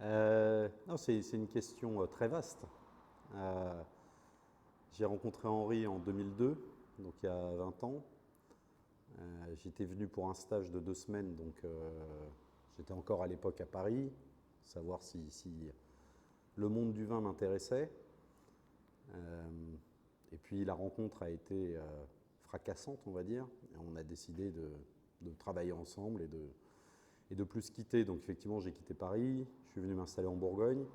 Non, c'est une question très vaste. Euh, j'ai rencontré Henri en 2002, donc il y a 20 ans. J'étais venu pour un stage de 2 semaines, donc j'étais encore à l'époque à Paris, savoir si le monde du vin m'intéressait. Euh, et puis la rencontre a été fracassante, on va dire, et on a décidé de travailler ensemble et de plus quitter. Donc effectivement, j'ai quitté Paris, je suis venu m'installer en Bourgogne.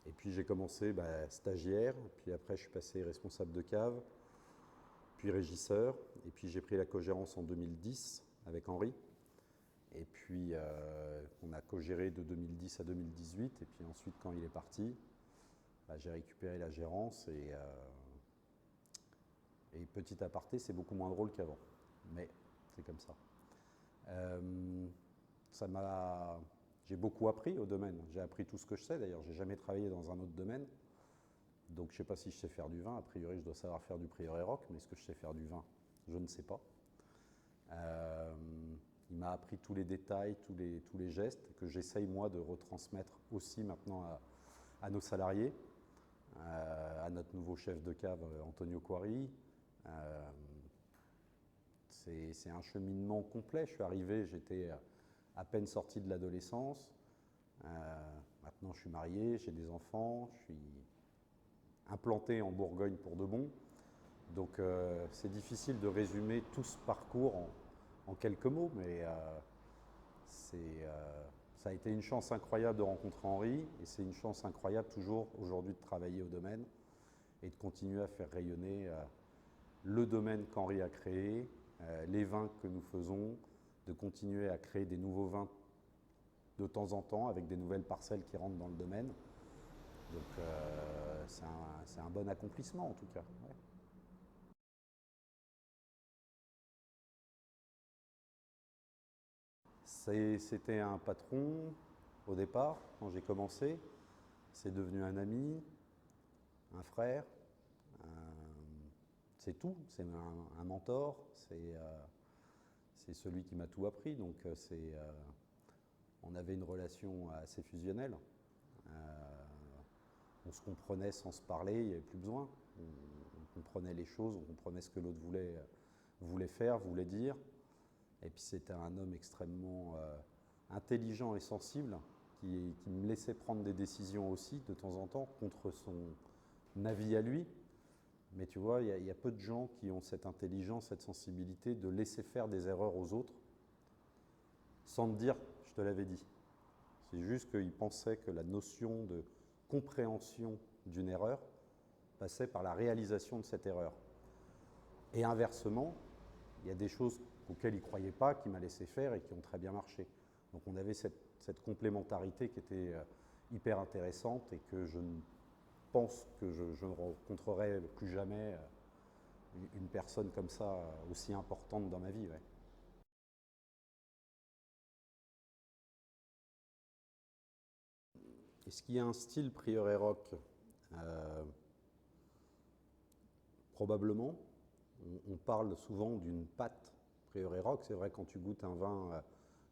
Et puis j'ai commencé stagiaire, puis après je suis passé responsable de cave, puis régisseur, et puis j'ai pris la co-gérance en 2010 avec Henri. Et puis on a co-géré de 2010 à 2018, et puis ensuite quand il est parti, j'ai récupéré la gérance, et petit aparté, c'est beaucoup moins drôle qu'avant, mais c'est comme ça. Euh, ça m'a J'ai beaucoup appris au domaine. J'ai appris tout ce que je sais. D'ailleurs, j'ai jamais travaillé dans un autre domaine. Donc, je ne sais pas si je sais faire du vin. A priori, je dois savoir faire du Prieuré Roch, mais est-ce que je sais faire du vin? Je ne sais pas. Euh, il m'a appris tous les détails, tous les gestes que j'essaye moi de retransmettre aussi maintenant à nos salariés, à notre nouveau chef de cave Antonio Quarry. C'est un cheminement complet. Je suis arrivé, j'étais à peine sorti de l'adolescence. Maintenant, je suis marié, j'ai des enfants, je suis implanté en Bourgogne pour de bon. Donc, c'est difficile de résumer tout ce parcours en quelques mots, mais ça a été une chance incroyable de rencontrer Henri, et c'est une chance incroyable toujours aujourd'hui de travailler au domaine et de continuer à faire rayonner le domaine qu'Henri a créé, les vins que nous faisons, de continuer à créer des nouveaux vins de temps en temps avec des nouvelles parcelles qui rentrent dans le domaine. Donc c'est un bon accomplissement en tout cas. Ouais. C'était un patron au départ, quand j'ai commencé. C'est devenu un ami, un frère. euh, c'est tout. C'est un mentor. C'est celui qui m'a tout appris. Donc on avait une relation assez fusionnelle. On se comprenait sans se parler, il n'y avait plus besoin. On comprenait les choses, on comprenait ce que l'autre voulait faire, voulait dire. Et puis c'était un homme extrêmement intelligent et sensible qui me laissait prendre des décisions aussi de temps en temps contre son avis à lui. Mais tu vois, il y a peu de gens qui ont cette intelligence, cette sensibilité de laisser faire des erreurs aux autres sans te dire je te l'avais dit. C'est juste qu'ils pensaient que la notion de compréhension d'une erreur passait par la réalisation de cette erreur. Et inversement, il y a des choses auxquelles il ne croyait pas, qu'il m'a laissé faire et qui ont très bien marché. Donc on avait cette complémentarité qui était hyper intéressante et que je pense que je ne rencontrerai plus jamais une personne comme ça aussi importante dans ma vie. Ouais. Est-ce qu'il y a un style Prieuré Roch? euh, Probablement. On parle souvent d'une pâte Prieuré Roch. C'est vrai, quand tu goûtes un vin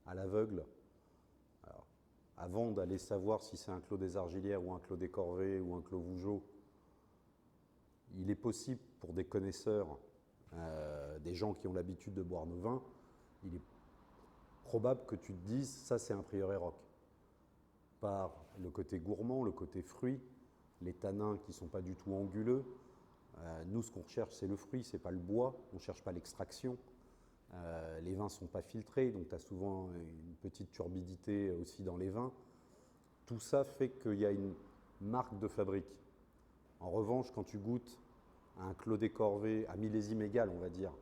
à l'aveugle, avant d'aller savoir si c'est un Clos des Argilières ou un Clos des Corvées ou un Clos Vougeot, il est possible pour des connaisseurs, des gens qui ont l'habitude de boire nos vins, il est probable que tu te dises ça c'est un Prieuré Roch. Par le côté gourmand, le côté fruit, les tanins qui ne sont pas du tout anguleux. Nous, ce qu'on recherche, c'est le fruit, c'est pas le bois, on ne cherche pas l'extraction. Les vins ne sont pas filtrés, donc tu as souvent une petite turbidité aussi dans les vins. Tout ça fait qu'il y a une marque de fabrique. En revanche, quand tu goûtes un Clos des Corvées à millésime égal, on va dire,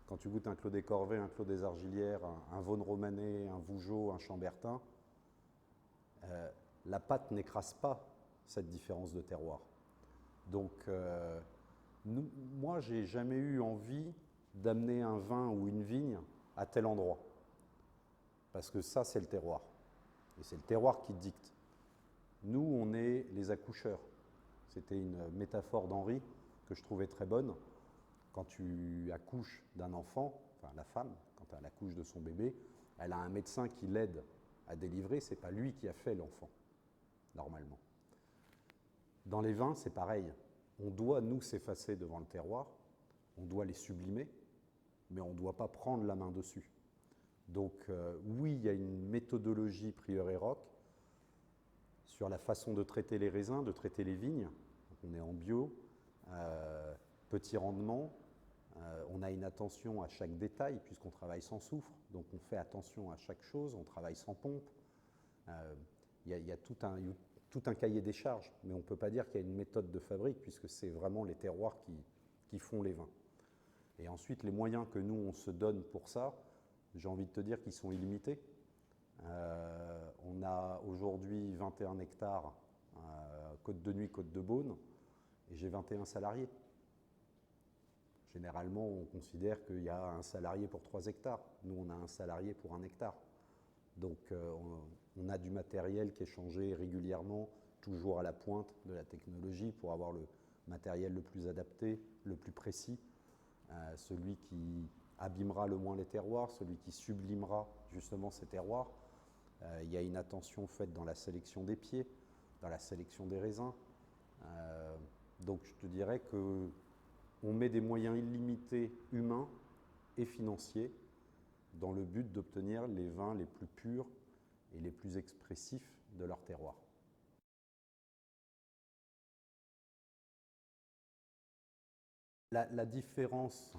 quand tu goûtes un Clos des Corvées, un Clos des Argilières, un Vosne Romanée, un Vougeot, un Chambertin, la pâte n'écrase pas cette différence de terroir. Donc, moi, j'ai jamais eu envie d'amener un vin ou une vigne à tel endroit. Parce que ça, c'est le terroir. Et c'est le terroir qui dicte. Nous, on est les accoucheurs. C'était une métaphore d'Henri que je trouvais très bonne. Quand tu accouches d'un enfant, enfin la femme, quand elle accouche de son bébé, elle a un médecin qui l'aide à délivrer, ce n'est pas lui qui a fait l'enfant, normalement. Dans les vins, c'est pareil. On doit, nous, s'effacer devant le terroir, on doit les sublimer, mais on ne doit pas prendre la main dessus. Donc oui, il y a une méthodologie Prieuré Roch sur la façon de traiter les raisins, de traiter les vignes. Donc, on est en bio, petit rendement, on a une attention à chaque détail puisqu'on travaille sans soufre, donc on fait attention à chaque chose, on travaille sans pompe. Il y a tout un cahier des charges, mais on ne peut pas dire qu'il y a une méthode de fabrique puisque c'est vraiment les terroirs qui font les vins. Et ensuite, les moyens que nous, on se donne pour ça, j'ai envie de te dire qu'ils sont illimités. On a aujourd'hui 21 hectares, Côte de Nuit, Côte de Beaune, et j'ai 21 salariés. Généralement, on considère qu'il y a un salarié pour 3 hectares. Nous, on a un salarié pour 1 hectare. Donc, on a du matériel qui est changé régulièrement, toujours à la pointe de la technologie pour avoir le matériel le plus adapté, le plus précis, celui qui abîmera le moins les terroirs, celui qui sublimera justement ces terroirs. Il y a une attention faite dans la sélection des pieds, dans la sélection des raisins. Donc je te dirais qu'on met des moyens illimités humains et financiers dans le but d'obtenir les vins les plus purs et les plus expressifs de leur terroir. La différence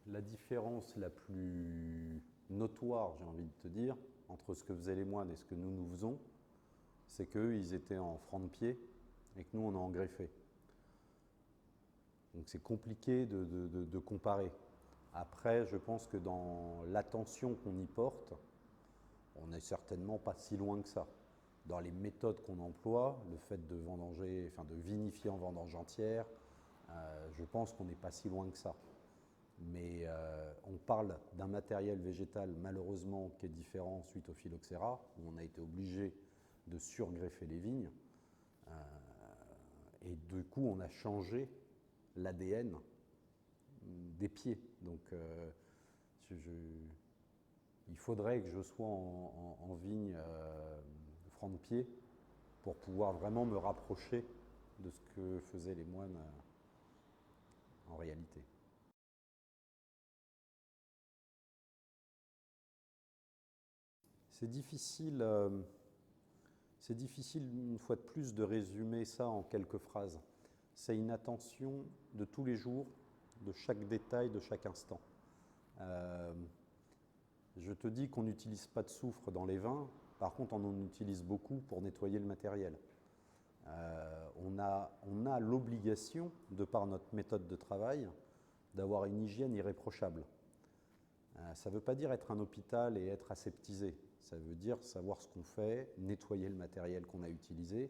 la plus notoire, j'ai envie de te dire, entre ce que faisaient les moines et ce que nous faisons, c'est qu'eux, ils étaient en franc de pied et que nous, on est en greffé. Donc c'est compliqué de comparer. Après, je pense que dans l'attention qu'on y porte, on n'est certainement pas si loin que ça. Dans les méthodes qu'on emploie, le fait de vendanger, enfin de vinifier en vendange entière, je pense qu'on n'est pas si loin que ça. Mais on parle d'un matériel végétal malheureusement qui est différent suite au phylloxéra, où on a été obligé de surgreffer les vignes. Et du coup, on a changé l'ADN des pieds. Donc, il faudrait que je sois en vigne franc de pied pour pouvoir vraiment me rapprocher de ce que faisaient les moines en réalité. C'est difficile, une fois de plus, de résumer ça en quelques phrases. C'est une attention de tous les jours, de chaque détail, de chaque instant. Je te dis qu'on n'utilise pas de soufre dans les vins, par contre on en utilise beaucoup pour nettoyer le matériel. On a l'obligation, de par notre méthode de travail, d'avoir une hygiène irréprochable. Ça ne veut pas dire être un hôpital et être aseptisé. Ça veut dire savoir ce qu'on fait, nettoyer le matériel qu'on a utilisé.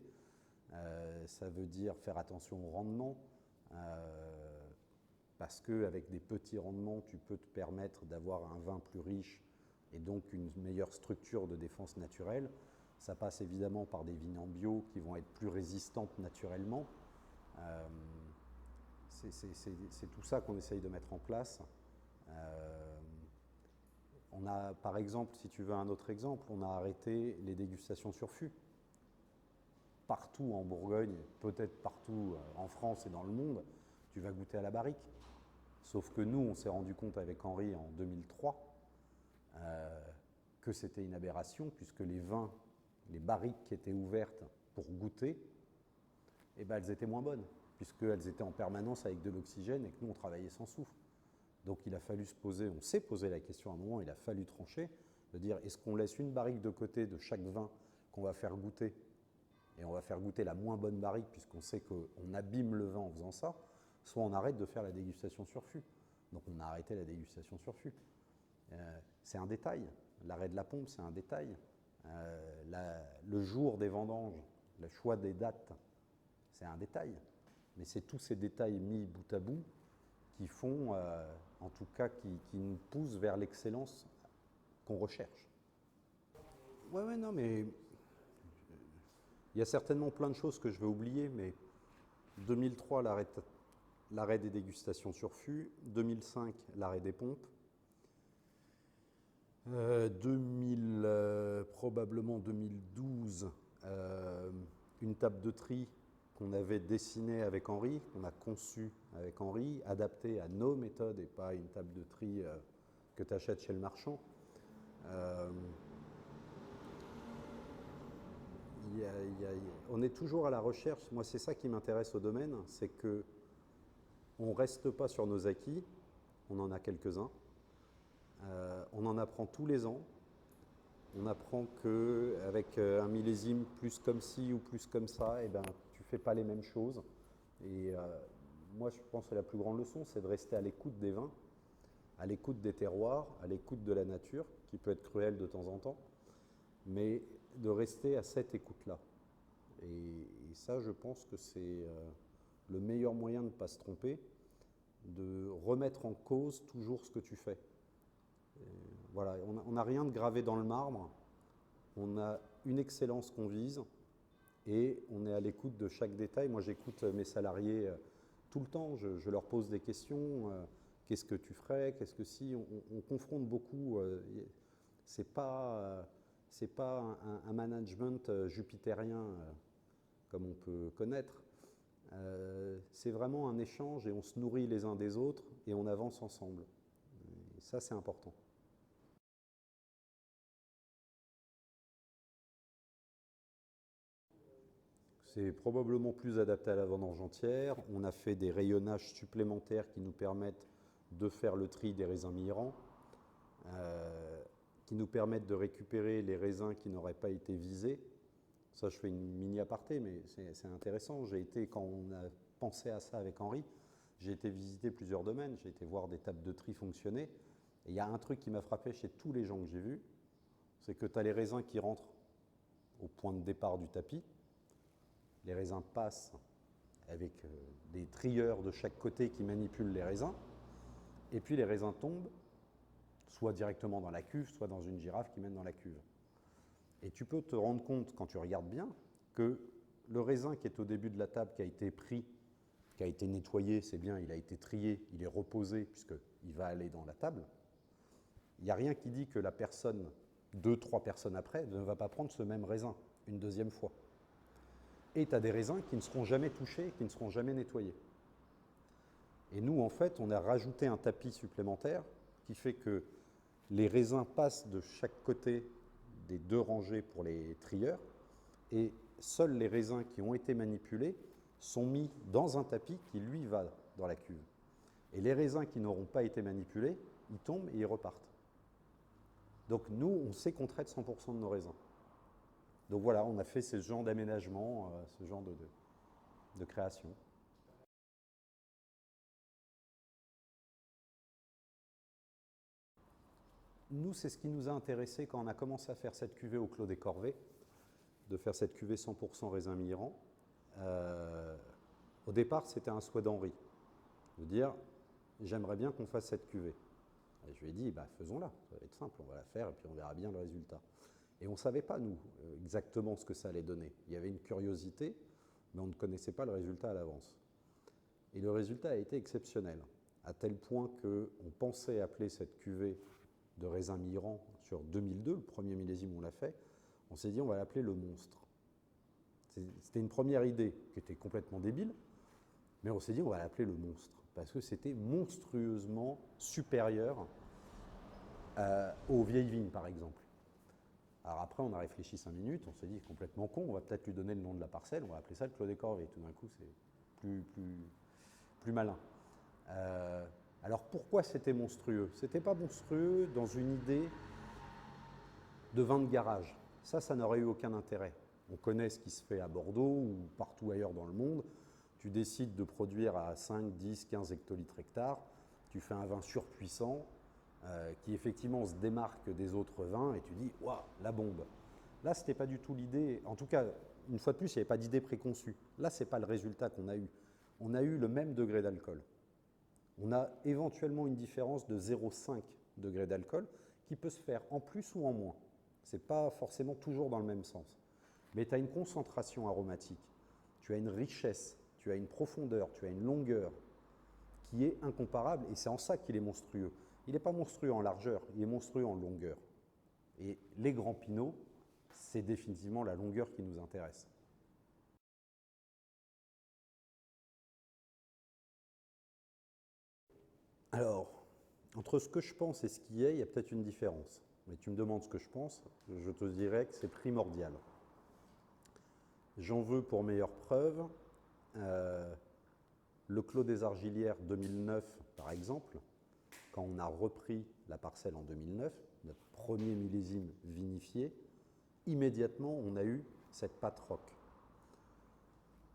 Ça veut dire faire attention au rendement, parce qu'avec des petits rendements, tu peux te permettre d'avoir un vin plus riche et donc une meilleure structure de défense naturelle. Ça passe évidemment par des vignes en bio qui vont être plus résistantes naturellement. C'est tout ça qu'on essaye de mettre en place. On a, par exemple, si tu veux un autre exemple, on a arrêté les dégustations sur fût. Partout en Bourgogne, peut-être partout en France et dans le monde, tu vas goûter à la barrique. Sauf que nous, on s'est rendu compte avec Henri en 2003 que c'était une aberration, puisque les vins, les barriques qui étaient ouvertes pour goûter, eh ben, elles étaient moins bonnes, puisqu'elles étaient en permanence avec de l'oxygène et que nous, on travaillait sans soufre. Donc il a fallu se poser, on s'est posé la question à un moment, il a fallu trancher, de dire est-ce qu'on laisse une barrique de côté de chaque vin qu'on va faire goûter, et on va faire goûter la moins bonne barrique puisqu'on sait qu'on abîme le vin en faisant ça, soit on arrête de faire la dégustation sur fût. Donc on a arrêté la dégustation sur fût. C'est un détail, l'arrêt de la pompe c'est un détail. Le jour des vendanges, le choix des dates, c'est un détail. Mais c'est tous ces détails mis bout à bout qui font, en tout cas, qui nous poussent vers l'excellence qu'on recherche. Ouais, non, mais il y a certainement plein de choses que je vais oublier, mais 2003, l'arrêt des dégustations sur fût, 2005, l'arrêt des pompes, Probablement 2012, une table de tri qu'on avait dessinée avec Henri, qu'on a conçue avec Henri, adaptée à nos méthodes et pas une table de tri que tu achètes chez le marchand. On est toujours à la recherche. Moi, c'est ça qui m'intéresse au domaine, c'est que on ne reste pas sur nos acquis, on en a quelques-uns. On en apprend tous les ans. On apprend qu'avec un millésime plus comme ci ou plus comme ça, eh ben, tu ne fais pas les mêmes choses. Et moi, je pense que la plus grande leçon, c'est de rester à l'écoute des vins, à l'écoute des terroirs, à l'écoute de la nature, qui peut être cruelle de temps en temps, mais de rester à cette écoute-là. Et ça, je pense que c'est le meilleur moyen de ne pas se tromper, de remettre en cause toujours ce que tu fais. Voilà, on n'a rien de gravé dans le marbre, on a une excellence qu'on vise et on est à l'écoute de chaque détail. Moi, j'écoute mes salariés tout le temps, je leur pose des questions. Qu'est-ce que tu ferais? Qu'est-ce que si? On confronte beaucoup. C'est pas un management jupitérien comme on peut connaître. C'est vraiment un échange et on se nourrit les uns des autres et on avance ensemble. Et ça, c'est important. C'est probablement plus adapté à la vendange entière. On a fait des rayonnages supplémentaires qui nous permettent de faire le tri des raisins mirants, qui nous permettent de récupérer les raisins qui n'auraient pas été visés. Ça, je fais une mini aparté, mais c'est intéressant. Quand on a pensé à ça avec Henri, j'ai été visiter plusieurs domaines, j'ai été voir des tables de tri fonctionner. Et il y a un truc qui m'a frappé chez tous les gens que j'ai vus, c'est que tu as les raisins qui rentrent au point de départ du tapis. Les raisins passent avec des trieurs de chaque côté qui manipulent les raisins. Et puis les raisins tombent, soit directement dans la cuve, soit dans une girafe qui mène dans la cuve. Et tu peux te rendre compte, quand tu regardes bien, que le raisin qui est au début de la table, qui a été pris, qui a été nettoyé, c'est bien, il a été trié, il est reposé, puisqu'il va aller dans la table. Il n'y a rien qui dit que la personne, 2-3 personnes après, ne va pas prendre ce même raisin une deuxième fois. Et tu as des raisins qui ne seront jamais touchés, qui ne seront jamais nettoyés. Et nous, en fait, on a rajouté un tapis supplémentaire qui fait que les raisins passent de chaque côté des deux rangées pour les trieurs, et seuls les raisins qui ont été manipulés sont mis dans un tapis qui, lui, va dans la cuve. Et les raisins qui n'auront pas été manipulés, ils tombent et ils repartent. Donc nous, on sait qu'on traite 100% de nos raisins. Donc voilà, on a fait ce genre d'aménagement, ce genre de création. Nous, c'est ce qui nous a intéressé quand on a commencé à faire cette cuvée au Clos des Corvées, de faire cette cuvée 100% raisin mirant. Au départ, c'était un souhait d'Henri, de dire j'aimerais bien qu'on fasse cette cuvée. Et je lui ai dit faisons-la, ça va être simple, on va la faire et puis on verra bien le résultat. Et on ne savait pas, nous, exactement ce que ça allait donner. Il y avait une curiosité, mais on ne connaissait pas le résultat à l'avance. Et le résultat a été exceptionnel, à tel point qu'on pensait appeler cette cuvée de raisin mirant sur 2002, le premier millésime où on l'a fait, on s'est dit on va l'appeler le monstre. C'était une première idée qui était complètement débile, mais on s'est dit on va l'appeler le monstre, parce que c'était monstrueusement supérieur aux vieilles vignes, par exemple. Alors après, on a réfléchi 5 minutes, on s'est dit complètement con, on va peut-être lui donner le nom de la parcelle, on va appeler ça le Clos des Corvées. Tout d'un coup, c'est plus malin. Alors pourquoi c'était monstrueux? C'était pas monstrueux dans une idée de vin de garage. Ça n'aurait eu aucun intérêt. On connaît ce qui se fait à Bordeaux ou partout ailleurs dans le monde. Tu décides de produire à 5, 10, 15 hectolitres hectare, tu fais un vin surpuissant qui effectivement se démarque des autres vins et tu dis « waouh, la bombe ». Là, ce n'était pas du tout l'idée. En tout cas, une fois de plus, il n'y avait pas d'idée préconçue. Là, ce n'est pas le résultat qu'on a eu. On a eu le même degré d'alcool. On a éventuellement une différence de 0,5 degré d'alcool qui peut se faire en plus ou en moins. Ce n'est pas forcément toujours dans le même sens. Mais tu as une concentration aromatique, tu as une richesse, tu as une profondeur, tu as une longueur qui est incomparable et c'est en ça qu'il est monstrueux. Il n'est pas monstrueux en largeur, il est monstrueux en longueur. Et les grands pinots, c'est définitivement la longueur qui nous intéresse. Alors, entre ce que je pense et ce qui est, il y a peut-être une différence. Mais tu me demandes ce que je pense, je te dirais que c'est primordial. J'en veux pour meilleure preuve le Clos des Argilières 2009, par exemple, quand on a repris la parcelle en 2009, notre premier millésime vinifié, immédiatement on a eu cette pâte rock.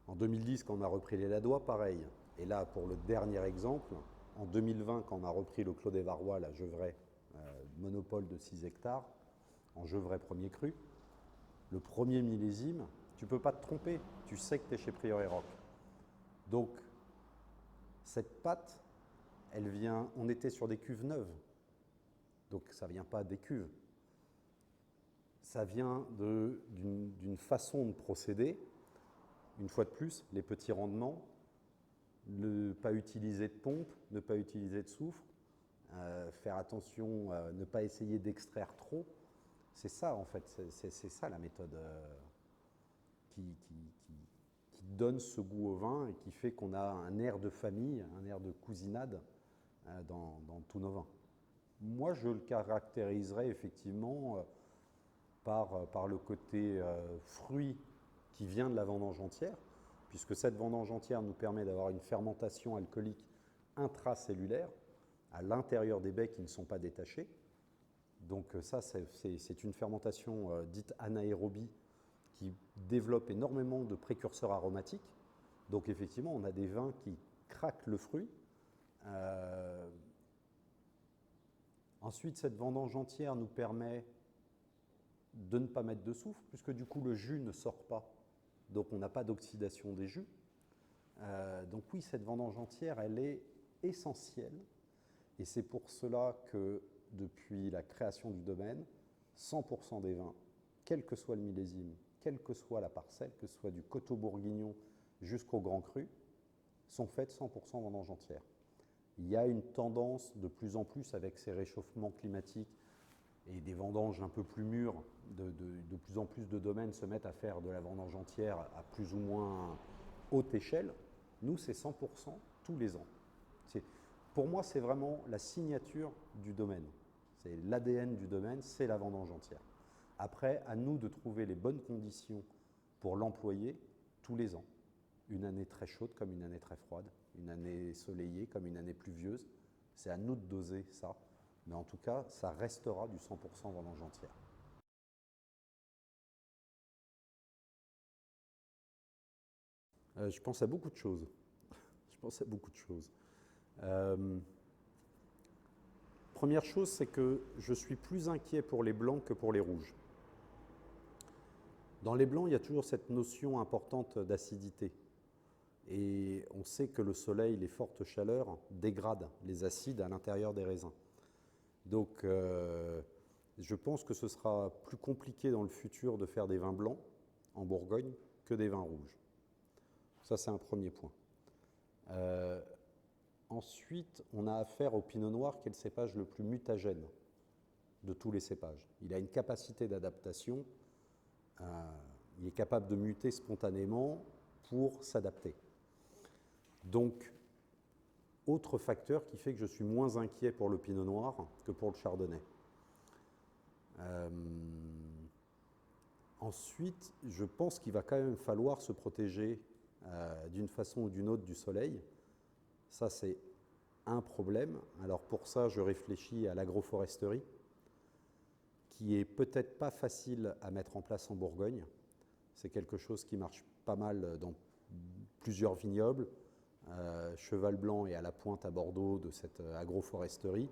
En 2010, quand on a repris les Ladois, pareil. Et là, pour le dernier exemple, en 2020, quand on a repris le Clos des Varois, la Gevrey, monopole de 6 hectares, en Gevrey premier cru, le premier millésime, tu ne peux pas te tromper, tu sais que tu es chez Prieuré Roch. Donc, cette pâte, elle vient, on était sur des cuves neuves, donc ça ne vient pas des cuves. Ça vient d'une façon de procéder, une fois de plus, les petits rendements, ne pas utiliser de pompe, ne pas utiliser de soufre, faire attention, ne pas essayer d'extraire trop. C'est ça, en fait, c'est ça la méthode qui donne ce goût au vin et qui fait qu'on a un air de famille, un air de cousinade dans tous nos vins. Moi, je le caractériserais effectivement par le côté fruit qui vient de la vendange entière, puisque cette vendange entière nous permet d'avoir une fermentation alcoolique intracellulaire à l'intérieur des baies qui ne sont pas détachées. Donc ça, c'est une fermentation dite anaérobie qui développe énormément de précurseurs aromatiques. Donc effectivement, on a des vins qui craquent le fruit. Ensuite, cette vendange entière nous permet de ne pas mettre de soufre, puisque du coup, le jus ne sort pas. Donc on n'a pas d'oxydation des jus. Donc oui, cette vendange entière, elle est essentielle. Et c'est pour cela que depuis la création du domaine, 100% des vins, quel que soit le millésime, quelle que soit la parcelle, que ce soit du coteau bourguignon jusqu'au grand cru, sont faites 100% vendange entière. Il y a une tendance de plus en plus avec ces réchauffements climatiques et des vendanges un peu plus mûres, de plus en plus de domaines se mettent à faire de la vendange entière à plus ou moins haute échelle. Nous, c'est 100% tous les ans. Pour moi, c'est vraiment la signature du domaine. C'est l'ADN du domaine, c'est la vendange entière. Après, à nous de trouver les bonnes conditions pour l'employer tous les ans. Une année très chaude comme une année très froide, une année soleillée comme une année pluvieuse. C'est à nous de doser ça. Mais en tout cas, ça restera du 100% vendange entière. Je pense à beaucoup de choses. Première chose, c'est que je suis plus inquiet pour les blancs que pour les rouges. Dans les blancs, il y a toujours cette notion importante d'acidité. Et on sait que le soleil, les fortes chaleurs dégradent les acides à l'intérieur des raisins. Donc, je pense que ce sera plus compliqué dans le futur de faire des vins blancs en Bourgogne que des vins rouges. Ça, c'est un premier point. Ensuite, on a affaire au pinot noir, qui est le cépage le plus mutagène de tous les cépages. Il a une capacité d'adaptation, il est capable de muter spontanément pour s'adapter. Donc, autre facteur qui fait que je suis moins inquiet pour le pinot noir que pour le chardonnay. Ensuite, je pense qu'il va quand même falloir se protéger d'une façon ou d'une autre du soleil. Ça, c'est un problème. Alors pour ça, je réfléchis à l'agroforesterie, qui est peut-être pas facile à mettre en place en Bourgogne. C'est quelque chose qui marche pas mal dans plusieurs vignobles. Cheval Blanc est à la pointe à Bordeaux de cette agroforesterie.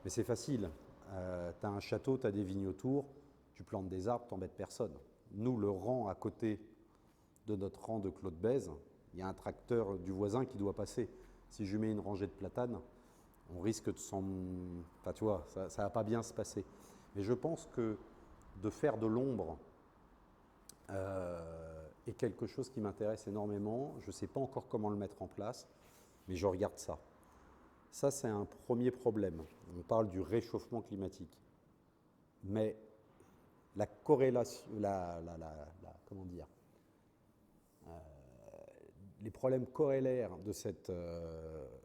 Mais c'est facile. Tu as un château, tu as des vignes autour, tu plantes des arbres, tu n'embêtes personne. Nous, le rang à côté de notre rang de Clos de Bèze, il y a un tracteur du voisin qui doit passer. Si je mets une rangée de platanes, on risque de s'en... Enfin, tu vois, ça ne va pas bien se passer. Mais je pense que de faire de l'ombre est quelque chose qui m'intéresse énormément. Je ne sais pas encore comment le mettre en place, mais je regarde ça. Ça, c'est un premier problème. On parle du réchauffement climatique. Mais la corrélation, comment dire, les problèmes corrélaires de cette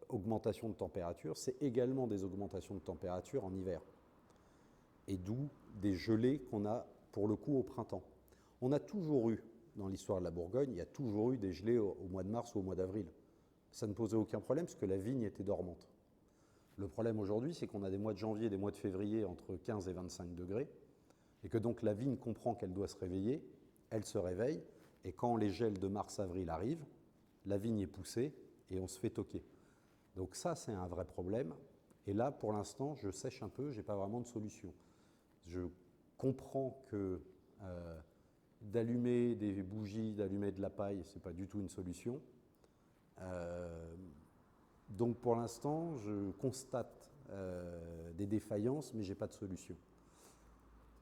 augmentation de température, c'est également des augmentations de température en hiver. Et d'où des gelées qu'on a pour le coup au printemps. On a toujours eu, dans l'histoire de la Bourgogne, il y a toujours eu des gelées au mois de mars ou au mois d'avril. Ça ne posait aucun problème parce que la vigne était dormante. Le problème aujourd'hui, c'est qu'on a des mois de janvier et des mois de février entre 15 et 25 degrés, et que donc la vigne comprend qu'elle doit se réveiller, elle se réveille, et quand les gels de mars-avril arrivent, la vigne est poussée et on se fait toquer. Donc ça, c'est un vrai problème. Et là, pour l'instant, je sèche un peu, je n'ai pas vraiment de solution. Je comprends que d'allumer des bougies, d'allumer de la paille, ce n'est pas du tout une solution. Donc pour l'instant, je constate des défaillances, mais je n'ai pas de solution.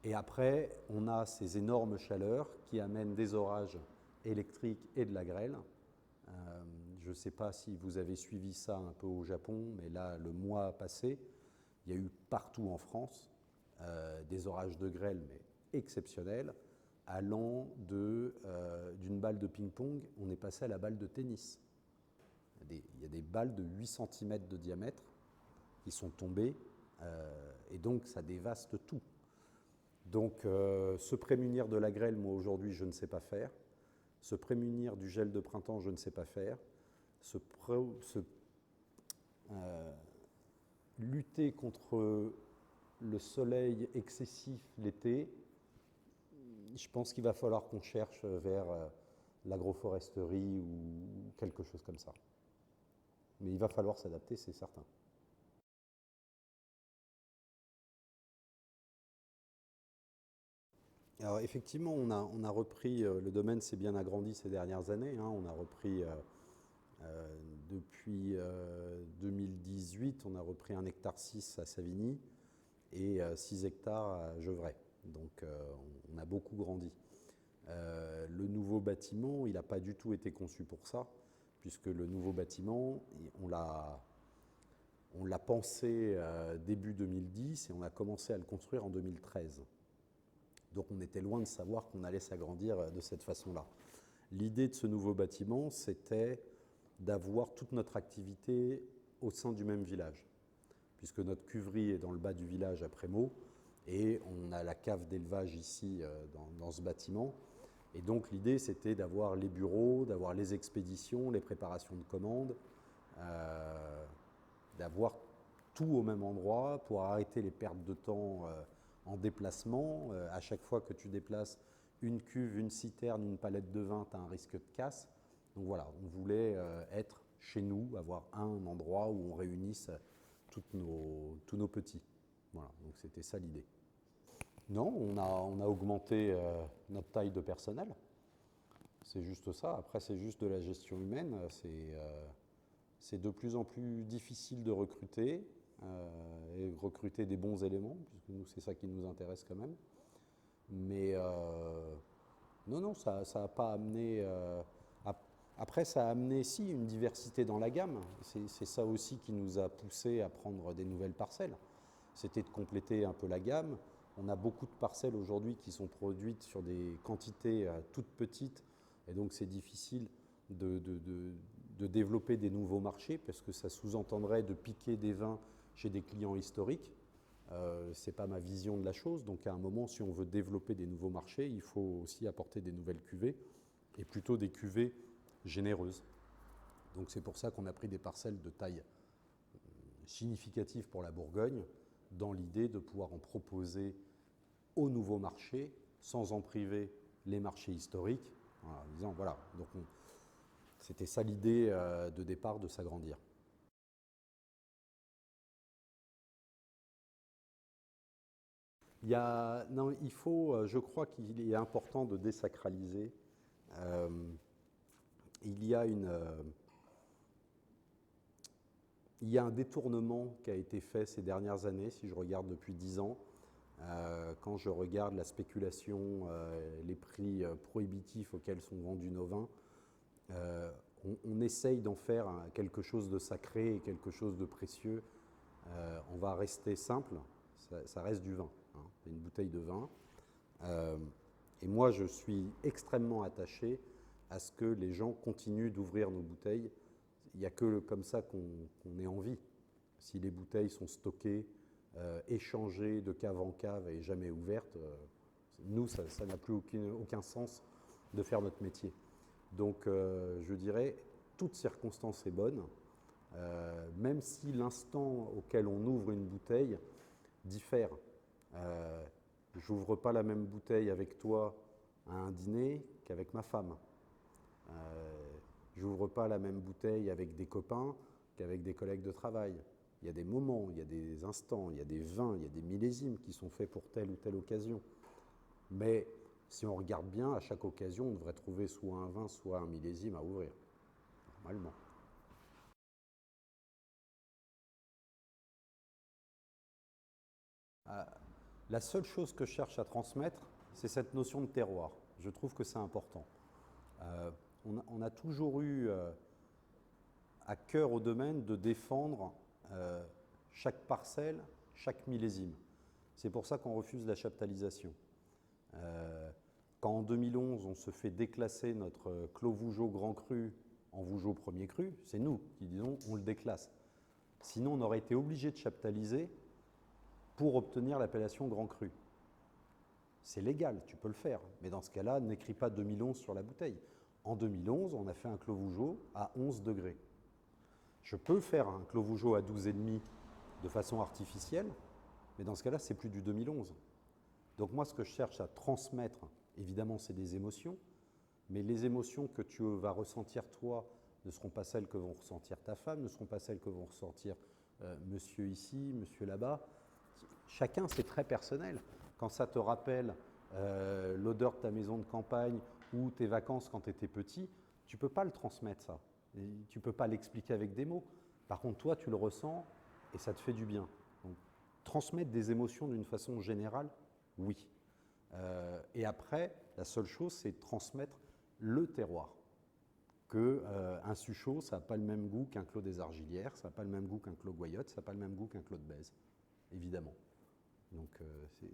Et après, on a ces énormes chaleurs qui amènent des orages électriques et de la grêle. Je ne sais pas si vous avez suivi ça un peu au Japon, mais là, le mois passé, il y a eu partout en France des orages de grêle, mais exceptionnels, allant d'une balle de ping-pong, on est passé à la balle de tennis. Il y a des balles de 8 cm de diamètre qui sont tombées, et donc ça dévaste tout. Donc se prémunir de la grêle, moi aujourd'hui, je ne sais pas faire. Se prémunir du gel de printemps, je ne sais pas faire. Lutter contre le soleil excessif l'été, je pense qu'il va falloir qu'on cherche vers l'agroforesterie ou quelque chose comme ça. Mais il va falloir s'adapter, c'est certain. Alors effectivement, on a repris, le domaine s'est bien agrandi ces dernières années, hein, on a repris depuis 2018, on a repris 1,6 hectare à Savigny et 6 hectares à Gevrey. Donc on a beaucoup grandi. Le nouveau bâtiment, il n'a pas du tout été conçu pour ça, puisque le nouveau bâtiment, on l'a pensé début 2010 et on a commencé à le construire en 2013. Donc on était loin de savoir qu'on allait s'agrandir de cette façon-là. L'idée de ce nouveau bâtiment, c'était d'avoir toute notre activité au sein du même village, puisque notre cuverie est dans le bas du village à Prémaux, et on a la cave d'élevage ici dans ce bâtiment. Et donc l'idée, c'était d'avoir les bureaux, d'avoir les expéditions, les préparations de commandes, d'avoir tout au même endroit pour arrêter les pertes de temps en déplacement. À chaque fois que tu déplaces une cuve, une citerne, une palette de vin, tu as un risque de casse. Donc voilà, on voulait être chez nous, avoir un endroit où on réunisse tous nos petits. Voilà, donc c'était ça l'idée. Non, on a augmenté notre taille de personnel. C'est juste ça. Après, c'est juste de la gestion humaine. C'est de plus en plus difficile de recruter et recruter des bons éléments, puisque nous, c'est ça qui nous intéresse quand même. Mais non, ça n'a pas amené. Après, ça a amené, si, une diversité dans la gamme. C'est ça aussi qui nous a poussé à prendre des nouvelles parcelles. C'était de compléter un peu la gamme. On a beaucoup de parcelles aujourd'hui qui sont produites sur des quantités toutes petites, et donc c'est difficile de développer des nouveaux marchés, parce que ça sous-entendrait de piquer des vins chez des clients historiques. Ce n'est pas ma vision de la chose, donc à un moment, si on veut développer des nouveaux marchés, il faut aussi apporter des nouvelles cuvées, et plutôt des cuvées généreuses. Donc c'est pour ça qu'on a pris des parcelles de taille significative pour la Bourgogne, dans l'idée de pouvoir en proposer aux nouveaux marchés, sans en priver les marchés historiques, en disant voilà, donc c'était ça l'idée de départ, de s'agrandir. Je crois qu'il est important de désacraliser. Il y a un détournement qui a été fait ces dernières années, si je regarde depuis 10 ans. Quand je regarde la spéculation, les prix prohibitifs auxquels sont vendus nos vins, on essaye d'en faire quelque chose de sacré et quelque chose de précieux. On va rester simple, ça reste du vin. hein, une bouteille de vin. Et moi, je suis extrêmement attaché à ce que les gens continuent d'ouvrir nos bouteilles. Il n'y a que comme ça qu'on ait envie. Si les bouteilles sont stockées, échangées de cave en cave et jamais ouvertes, nous, ça n'a plus aucun sens de faire notre métier. Donc, je dirais, toute circonstance est bonne, même si l'instant auquel on ouvre une bouteille diffère. J'ouvre pas la même bouteille avec toi à un dîner qu'avec ma femme. J'ouvre pas la même bouteille avec des copains qu'avec des collègues de travail. Il y a des moments, il y a des instants, il y a des vins, il y a des millésimes qui sont faits pour telle ou telle occasion. Mais si on regarde bien, à chaque occasion, on devrait trouver soit un vin, soit un millésime à ouvrir, normalement. La seule chose que je cherche à transmettre, c'est cette notion de terroir. Je trouve que c'est important. On a toujours eu à cœur au domaine de défendre chaque parcelle, chaque millésime. C'est pour ça qu'on refuse la chaptalisation. Quand en 2011, on se fait déclasser notre Clos Vougeot Grand Cru en Vougeot Premier Cru, c'est nous qui disons on le déclasse. Sinon, on aurait été obligé de chaptaliser pour obtenir l'appellation Grand Cru. C'est légal, tu peux le faire, mais dans ce cas-là, n'écris pas 2011 sur la bouteille. En 2011, on a fait un Clos Vougeot à 11 degrés. Je peux faire un Clos Vougeot à 12,5 de façon artificielle, mais dans ce cas-là, c'est plus du 2011. Donc moi, ce que je cherche à transmettre, évidemment, c'est des émotions, mais les émotions que tu vas ressentir toi ne seront pas celles que vont ressentir ta femme, ne seront pas celles que vont ressentir monsieur ici, monsieur là-bas. Chacun, c'est très personnel. Quand ça te rappelle l'odeur de ta maison de campagne ou tes vacances quand tu étais petit, tu ne peux pas le transmettre ça. Tu ne peux pas l'expliquer avec des mots. Par contre, toi, tu le ressens et ça te fait du bien. Donc, transmettre des émotions d'une façon générale, oui. Et après, la seule chose, c'est transmettre le terroir. Un Suchot, ça n'a pas le même goût qu'un Clos des Argilières, ça n'a pas le même goût qu'un Clos Goyotte, ça n'a pas le même goût qu'un Clos de Bèze, évidemment. Donc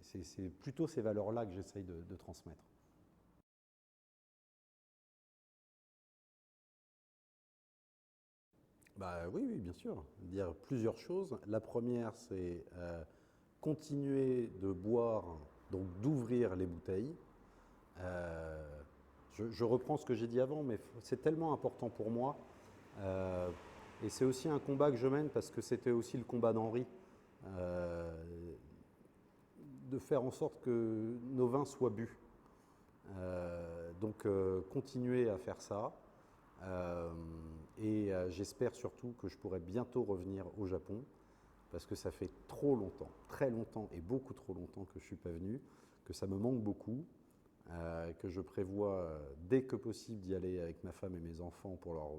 c'est plutôt ces valeurs-là que j'essaye de transmettre. Bah oui, oui, bien sûr. Dire plusieurs choses. La première, c'est continuer de boire, donc d'ouvrir les bouteilles. Je reprends ce que j'ai dit avant, mais c'est tellement important pour moi. Et c'est aussi un combat que je mène parce que c'était aussi le combat d'Henri. De faire en sorte que nos vins soient bu. Donc continuer à faire ça. Et j'espère surtout que je pourrai bientôt revenir au Japon parce que ça fait trop longtemps, très longtemps et beaucoup trop longtemps que je ne suis pas venu, que ça me manque beaucoup, que je prévois dès que possible d'y aller avec ma femme et mes enfants pour leur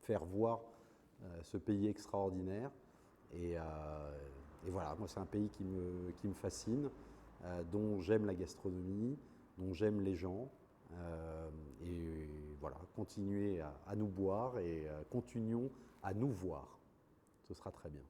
faire voir ce pays extraordinaire. Et voilà, moi c'est un pays qui me fascine, dont j'aime la gastronomie, dont j'aime les gens. Et voilà, continuez à nous boire et continuons à nous voir. Ce sera très bien.